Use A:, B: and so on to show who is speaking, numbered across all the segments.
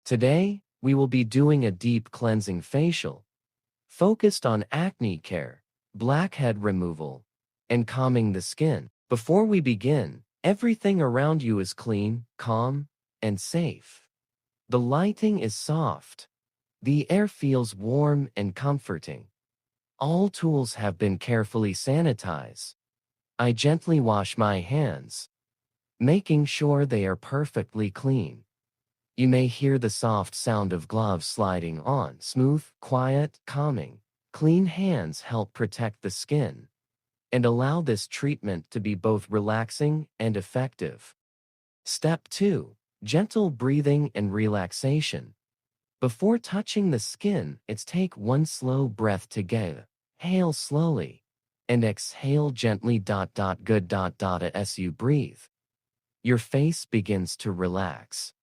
A: Today, we will be doing a deep cleansing facial, focused on acne care, blackhead removal, and calming the skin. Before we begin, everything around you is clean, calm, and safe. The lighting is soft. The air feels warm and comforting. All tools have been carefully sanitized. I gently wash my hands, making sure they are perfectly clean. You may hear the soft sound of gloves sliding on, smooth, quiet, calming. Clean hands help protect the skin and allow this treatment to be both relaxing and effective. Step 2. Gentle breathing and relaxation. Before touching the skin, take one slow breath together. Inhale slowly and exhale gently. Good. As you breathe, your face begins to relax.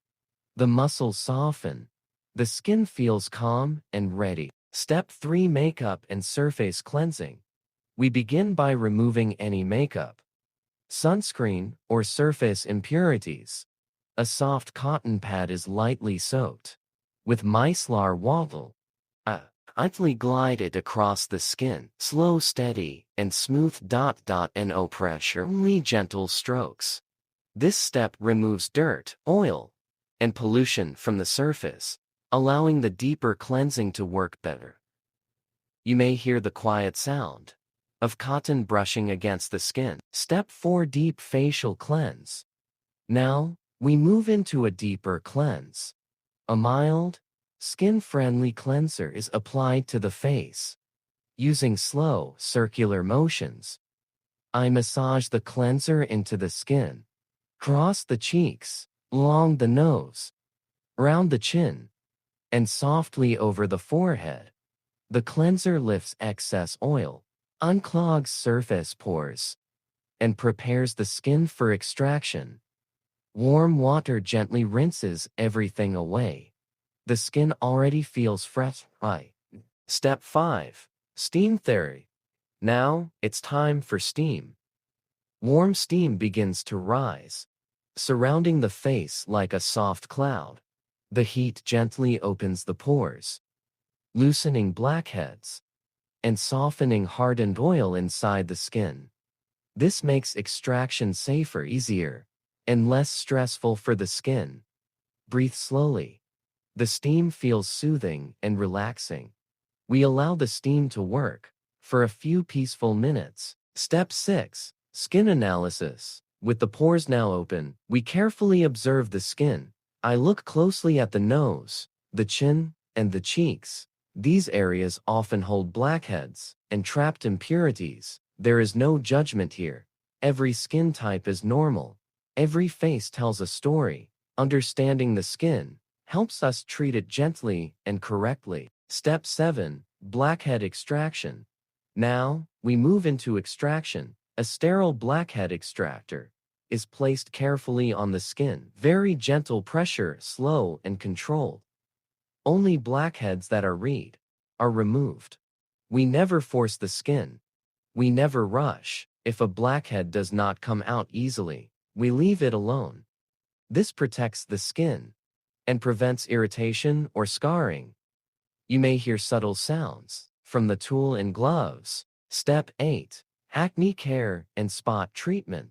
A: The muscles soften. The skin feels calm and ready. Step 3. Makeup and surface cleansing. We begin by removing any makeup, sunscreen, or surface impurities. A soft cotton pad is lightly soaked with micellar water. Gently glide it across the skin, slow, steady, and smooth. No pressure, only gentle strokes. This step removes dirt, oil, and pollution from the surface, allowing the deeper cleansing to work better. You may hear the quiet sound of cotton brushing against the skin. Step 4. Deep facial cleanse. Now, we move into a deeper cleanse. A mild, skin-friendly cleanser is applied to the face. Using slow, circular motions, I massage the cleanser into the skin, across the cheeks, along the nose, around the chin, and softly over the forehead. The cleanser lifts excess oil, unclogs surface pores, and prepares the skin for extraction. Warm water gently rinses everything away. The skin already feels fresh. Step 5. Steam therapy. Now, it's time for steam. Warm steam begins to rise, surrounding the face like a soft cloud. The heat gently opens the pores, loosening blackheads and softening hardened oil inside the skin. This makes extraction safer, easier, and less stressful for the skin. Breathe slowly. The steam feels soothing and relaxing. We allow the steam to work for a few peaceful minutes. Step 6. Skin analysis. With the pores now open, we carefully observe the skin. I look closely at the nose, the chin, and the cheeks. These areas often hold blackheads and trapped impurities. There is no judgment here. Every skin type is normal. Every face tells a story. Understanding the skin helps us treat it gently and correctly. Step 7. Blackhead extraction. Now, we move into extraction. A sterile blackhead extractor is placed carefully on the skin. Very gentle pressure, slow and controlled. Only blackheads that are removed. We never force the skin. We never rush. If a blackhead does not come out easily, we leave it alone. This protects the skin and prevents irritation or scarring. You may hear subtle sounds from the tool and gloves. Step 8. Acne care and spot treatment.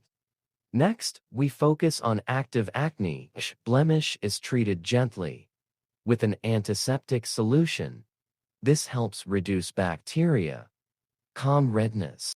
A: Next, we focus on active acne. Blemish is treated gently with an antiseptic solution. This helps reduce bacteria, calm redness,